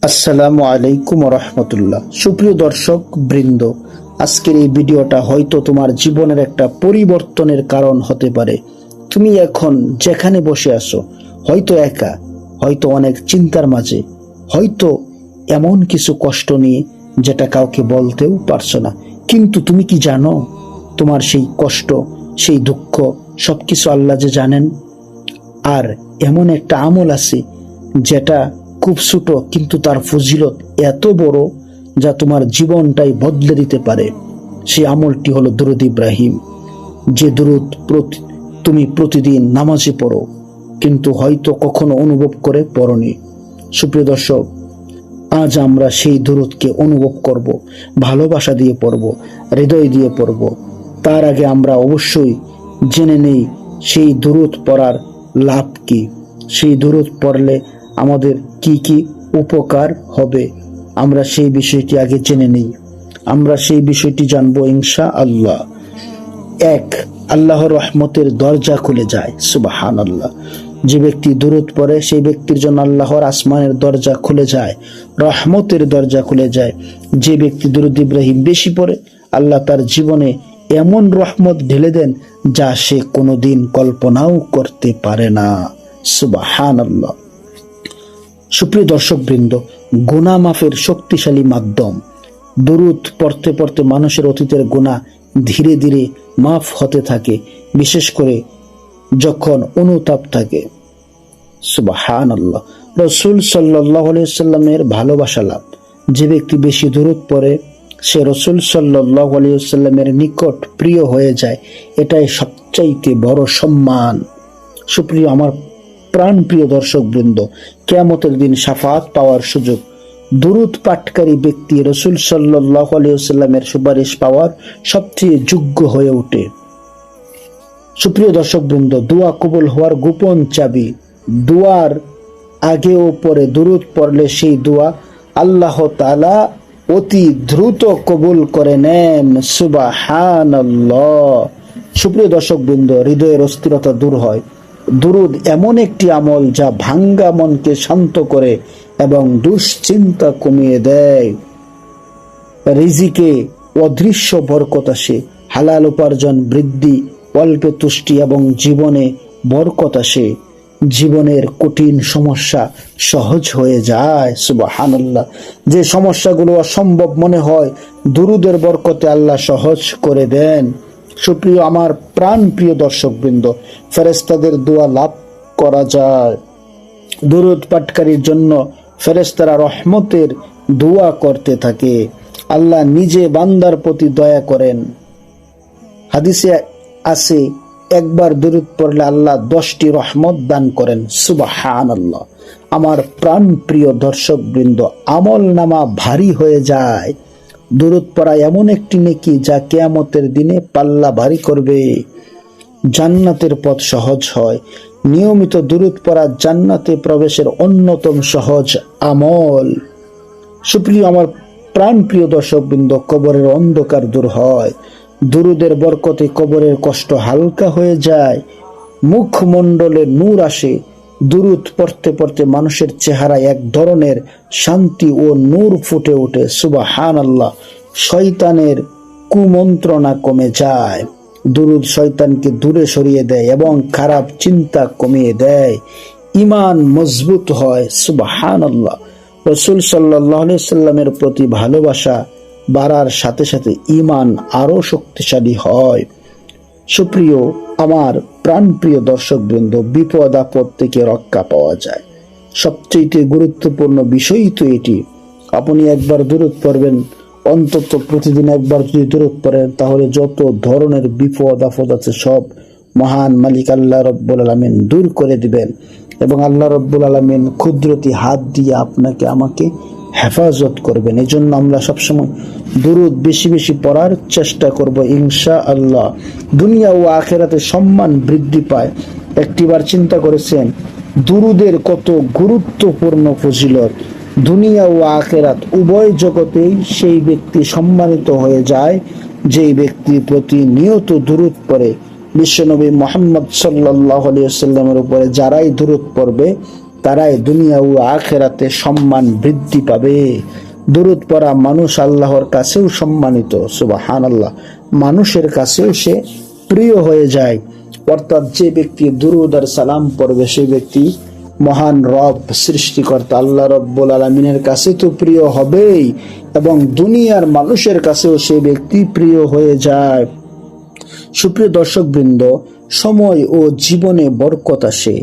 আসসালামু আলাইকুম রহমতুল্লাহ। সুপ্রিয় দর্শক বৃন্দ, আজকের এই ভিডিওটা হয়তো তোমার জীবনের একটা পরিবর্তনের কারণ হতে পারে। তুমি এখন যেখানে বসে আছো, হয়তো একা, হয়তো অনেক চিন্তার মাঝে, হয়তো এমন কিছু কষ্ট নিয়ে যেটা কাউকে বলতেও পারছো না। কিন্তু তুমি কি জানো, তোমার সেই কষ্ট, সেই দুঃখ সবকিছু আল্লাহ যে জানেন। আর এমন একটা আমল আছে যেটা খুব ছোট, কিন্তু তার ফজিলত এত বড় যা তোমার জীবনটাই বদলে দিতে পারে। সেই আমলটি হলো দুরূদ ইব্রাহিম। যে দুরূদ তুমি প্রতিদিন নামাজে পড়ো, কিন্তু হয়তো কখনো অনুভব করে পড়নি। সুপ্রিয় দর্শক, আজ আমরা সেই দুরূদকে অনুভব করব, ভালোবাসা দিয়ে পড়ব, হৃদয় দিয়ে পড়ব। তার আগে আমরা অবশ্যই জেনে নেই সেই দুরূদ পড়ার লাভ কি, সেই দুরূদ পড়লে আমাদের কি কি উপকার হবে। আমরা সেই বিষয়টি আগে জেনে নেই। আমরা সেই বিষয়টি জানবো ইনশাআল্লাহ। এক, আল্লাহর রহমতের দরজা খুলে যায়। সুবহানাল্লাহ। যে ব্যক্তি দুরূদ পড়ে সেই ব্যক্তির জন্য আল্লাহর আসমানের দরজা খুলে যায়, রহমতের দরজা খুলে যায়। যে ব্যক্তি দুরূদ ইব্রাহিম বেশি পড়ে, আল্লাহ তার জীবনে এমন রহমত ঢেলে দেন যা সে কোনোদিন কল্পনাও করতে পারে না। সুবহানাল্লাহ। সুপ্রিয় দর্শক বৃন্দ, গুনাহ মাফের শক্তিশালী মাধ্যম। দুরূদ পড়তে পড়তে মানুষের অতীতের গুনাহ ধীরে ধীরে মাফ হতে থাকে, বিশেষ করে যখন অনুতাপ থাকে। সুবহানাল্লাহ। রাসূল সাল্লাল্লাহু আলাইহি ওয়াসাল্লামের ভালোবাসা লাভ। যে ব্যক্তি বেশি দুরূদ পড়ে সে রাসূল সাল্লাল্লাহু আলাইহি ওয়াসাল্লামের নিকট প্রিয় হয়ে যায়। এটাই সবচাইতে বড় সম্মান। সুপ্রিয় আমার প্রাণ প্রিয় দর্শক বৃন্দ, কিয়ামতের দিন শাফাআত পাওয়ার সুযোগ। দুরূদ পাঠকারী ব্যক্তি রাসূল সাল্লাল্লাহু আলাইহি ওয়াসাল্লামের সুপারিশ পাওয়ার সবচেয়ে যোগ্য হয়ে ওঠে। সুপ্রিয় দর্শক বৃন্দ, দোয়া কবুল হওয়ার গোপন চাবি। দোয়ার আগে ও পরে দুরূদ পড়লে সেই দোয়া আল্লাহ তাআলা অতি দ্রুত কবুল করে নেন। সুবহানাল্লাহ। সুপ্রিয় দর্শক বৃন্দ, হৃদয়ের অস্থিরতা দূর হয়। দুরূদ এমন একটি আমল যা ভাঙ্গা মনকে শান্ত করে এবং দুশ্চিন্তা কমিয়ে দেয়। রিজিকে অদৃশ্য বরকত আসে, হালাল উপার্জন বৃদ্ধি, অল্পে তুষ্টি এবং জীবনে বরকত আসে। জীবনের কঠিন সমস্যা সহজ হয়ে যায়। সুবহানাল্লাহ। যে সমস্যাগুলো অসম্ভব মনে হয়, দুরূদের বরকতে আল্লাহ সহজ করে দেন। সুপ্রিয় আমার প্রাণ প্রিয় দর্শক বৃন্দ, ফেরেশতাদের দোয়া লাভ করা যায়। দুরূদ পাঠকারীর জন্য ফেরেশতারা রহমতের দোয়া করতে থাকে। আল্লাহ নিজে বান্দার প্রতি দয়া করেন। হাদিসে আছে, একবার দুরূদ পড়লে আল্লাহ 10টি রহমত দান করেন। সুবহানাল্লাহ। আমার প্রাণ প্রিয় দর্শক বৃন্দ, আমল নামা ভারী হয়ে যায়। দুরূদ পড়া এমন একটি নেকি যা কিয়ামতের দিনে পাল্লা ভারী করবে। জান্নাতের পথ সহজ হয়। নিয়মিত দুরূদ পড়া জান্নাতে প্রবেশের অন্যতম সহজ আমল। সুপ্রিয় আমার প্রাণ প্রিয় দর্শক বৃন্দ, কবরের অন্ধকার দূর হয়। দুরূদের বরকতে কবরের কষ্ট হালকা হয়ে যায়, মুখমণ্ডলে নূর আসে। দুরূদ পড়তে পড়তে মানুষের চেহারায় এক ধরনের শান্তি ও নূর ফুটে ওঠে। সুবহানাল্লাহ। শয়তানের কুমন্ত্রণা কমে যায়। দুরূদ শয়তানকে দূরে সরিয়ে দেয় এবং খারাপ চিন্তা কমিয়ে দেয়। ঈমান মজবুত হয়। সুবহানাল্লাহ। রাসূল সাল্লাল্লাহু আলাইহি ওয়াসাল্লামের প্রতি ভালোবাসা বাড়ার সাথে সাথে ঈমান আরো শক্তিশালী হয়। সুপ্রিয় আমার প্রাণপ্রিয় দর্শক বৃন্দ, বিপদ আপদ থেকে রক্ষা পাওয়া যায়। সবচেয়ে গুরুত্বপূর্ণ বিষয় তো এটি। আপনি একবার দুরূদ পড়বেন, অন্তত প্রতিদিন একবার যদি দুরূদ পড়েন, তাহলে যত ধরনের বিপদ আপদ আছে সব মহান মালিক আল্লাহ রব্বুল আলামিন দূর করে দিবেন। এবং আল্লাহ রব্বুল আলামিন কুদরতি হাত দিয়ে আপনাকে আমাকে হেফাজত করবেন। এই জন্য আমরা সবসময় দুরূদ বেশি বেশি পড়ার চেষ্টা করব ইনশাআল্লাহ। দুনিয়া ও আখিরাতে সম্মান বৃদ্ধি পায়। একটিবার চিন্তা করেছেন দুরূদের কত গুরুত্বপূর্ণ ফজিলত? দুনিয়া ও আখিরাত উভয় জগতেই সেই ব্যক্তি সম্মানিত হয়ে যায় যেই ব্যক্তি প্রতিনিয়ত দুরূদ পড়ে। বিশ্বনবী মুহাম্মদ সাল্লাল্লাহু আলাইহি ওয়াসাল্লামের উপরে যারাই দুরূদ পড়বে তারাই দুনিয়া ও আখিরাতে সম্মান বৃদ্ধি পাবে। দুরূদ পড়া মানুষ আল্লাহর কাছেও সম্মানিত, সুবহানাল্লাহ, মানুষের কাছেও সে প্রিয় হয়ে যায়। অর্থাৎ যে ব্যক্তি দুরূদ আর সালাম পড়বে সেই ব্যক্তি মহান রব সৃষ্টিকর্তা আল্লাহ রব্বুল আলামিনের কাছে তো প্রিয় হবেই, এবং দুনিয়ার মানুষের কাছেও সেই ব্যক্তি প্রিয় হয়ে যায়। সুপ্রিয় দর্শকবৃন্দ, সময় ও জীবনে বরকত আসে,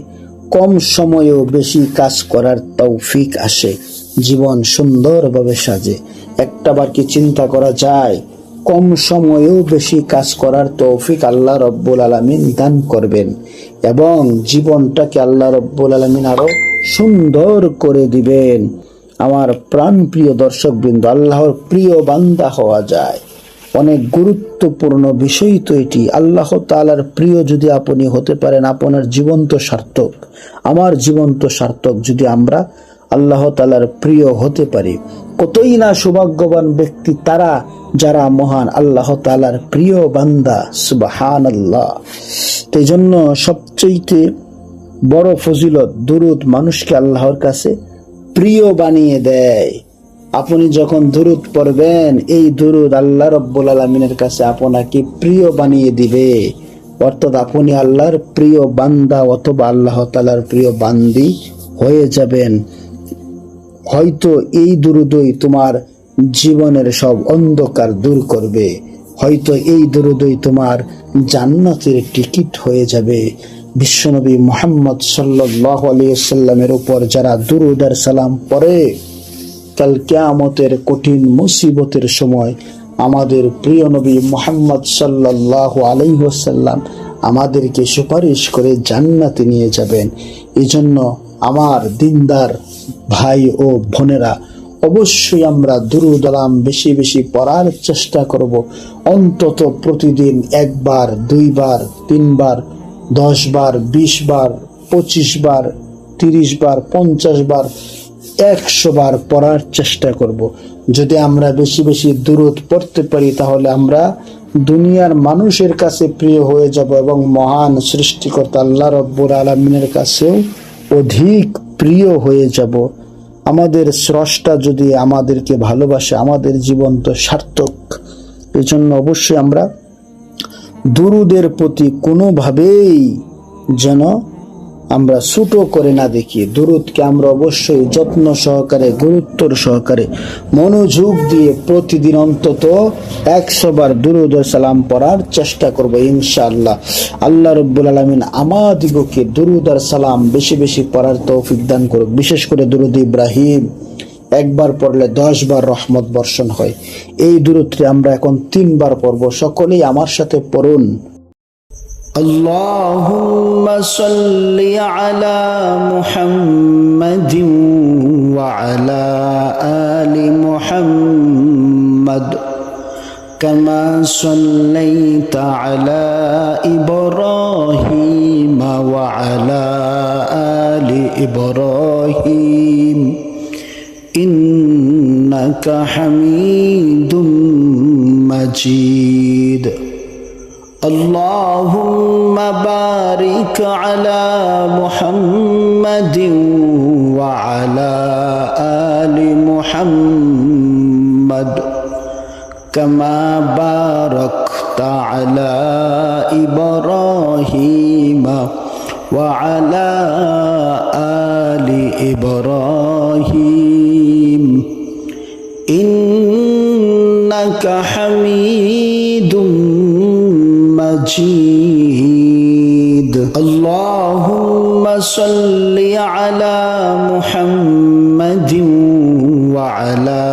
কম সময়েও বেশি কাজ করার তৌফিক আসে, জীবন সুন্দরভাবে সাজে। একটাবার কি চিন্তা করা যায়, কম সময়েও বেশি কাজ করার তৌফিক আল্লাহ রব্বুল আলামিন দান করবেন, এবং জীবনটাকে আল্লাহ রব্বুল আলামিন আরো সুন্দর করে দিবেন। আমার প্রাণ প্রিয় দর্শকবৃন্দ, আল্লাহর প্রিয় বান্দা হওয়া যায়, অনেক গুরুত্বপূর্ণ বিষয় তো এটি। আল্লাহ তাআলার প্রিয় যদি আপনি হতে পারেন, আপনার জীবন তো সার্থক, আমার জীবন তো সার্থক যদি আমরা আল্লাহ তাআলার প্রিয় হতে পারি। কতই না সৌভাগ্যবান ব্যক্তি তারা যারা মহান আল্লাহ তাআলার প্রিয় বান্দা, সুবহানাল্লাহ। এই জন্য সবচেয়ে বড় ফজিলত দুরূদ মানুষকে আল্লাহর কাছে প্রিয় বানিয়ে দেয়। আপনি যখন দুরূদ পড়বেন, এই দুরূদ আল্লাহ রব্বুল আলামিনের কাছে আপনাকে প্রিয় বানিয়ে দিবে। অর্থাৎ আপনি আল্লাহর প্রিয় বান্দা অথবা আল্লাহ তাআলার প্রিয় বান্দি হয়ে যাবেন। হয়তো এই দুরূদই তোমার জীবনের সব অন্ধকার দূর করবে, হয়তো এই দুরূদই তোমার জান্নাতের টিকিট হয়ে যাবে। বিশ্বনবী মুহাম্মদ সাল্লাল্লাহু আলাইহি ওয়াসাল্লামের উপর যারা দুরূদ আর সালাম পড়ে, কাল কিয়ামতের কঠিন মুসিবতের সময় আমাদের প্রিয় নবী মুহাম্মদ সাল্লাল্লাহু আলাইহি ওয়াসাল্লাম আমাদেরকে সুপারিশ করে জান্নাতে নিয়ে যাবেন। এই জন্য আমার দিনদার ভাই ও বোনেরা, অবশ্যই আমরা দুরূদ সালাম বেশি বেশি পড়ার চেষ্টা করব। অন্তত প্রতিদিন 1 বার, 2 বার, 3 বার, 10 বার, 20 বার, 25 বার, 30 বার, 50 বার, 100 বার পড়ার চেষ্টা করব। যদি আমরা বেশি বেশি দুরূদ পড়তে পারি, তাহলে আমরা দুনিয়ার মানুষের কাছে প্রিয় হয়ে যাব, এবং মহান সৃষ্টিকর্তা আল্লাহ রব্বুল আলামিনের কাছেও অধিক প্রিয় হয়ে যাব। আমাদের স্রষ্টা যদি আমাদেরকে ভালোবাসে, আমাদের জীবন তো সার্থক। এই জন্য অবশ্যই আমরা দুরূদের প্রতি কোনোভাবেই যেন আমরা ছোট করে না দেখি। দুরূদকে আমরা অবশ্যই যত্ন সহকারে, গুরুত্বর সহকারে, মনোযোগ দিয়ে প্রতিদিন অন্তত 100 বার দুরূদ ও সালাম পড়ার চেষ্টা করব ইনশাআল্লাহ। আল্লাহ রাব্বুল আলামিন আমাদিগকে দুরূদ আর সালাম বেশি বেশি পড়ার তৌফিক দান করুক। বিশেষ করে দুরূদ ইব্রাহিম 1 বার পড়লে 10 বার রহমত বর্ষণ হয়। এই দুরূদটি আমরা এখন 3 বার পড়ব। সকলেই আমার সাথে পড়ুন। اللهم صل على محمد وعلى آل محمد كما صليت على إبراهيم وعلى آل إبراهيم إنك حميد مجيد. اللهم بارك على محمد وعلى آل محمد كما باركت على إبراهيم وعلى آل إبراهيم إنك حميد مجيد. اللهم صل على محمد وعلى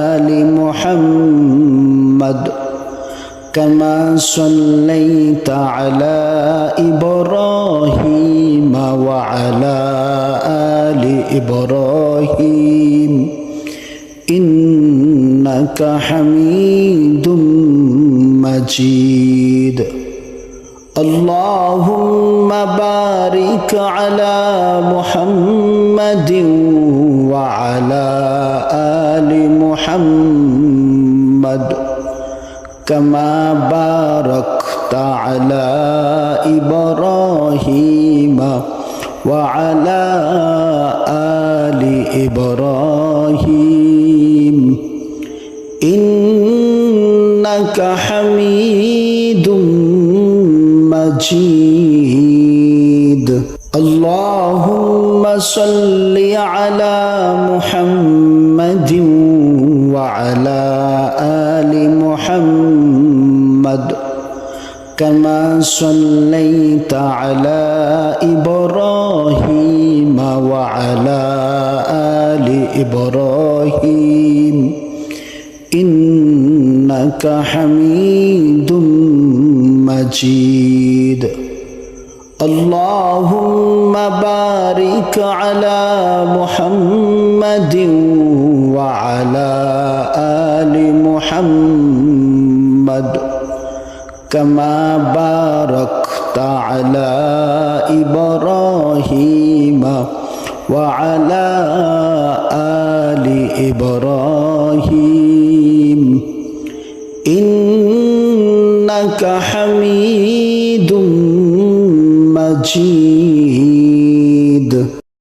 آل محمد كما صليت على إبراهيم وعلى آل إبراهيم إنك حميد مجيد. اللهم بارك على محمد وعلى آل محمد كما باركت على إبراهيم وعلى آل إبراهيم إنك حميد مجيد اللهم صل على محمد وعلى آل محمد كما صليت على إبراهيم وعلى آل إبراهيم إنك حميد مجيد اللهم بارك على محمد وعلى آل محمد كما باركت على إبراهيم وعلى آل إبراهيم إنك حميد مجيد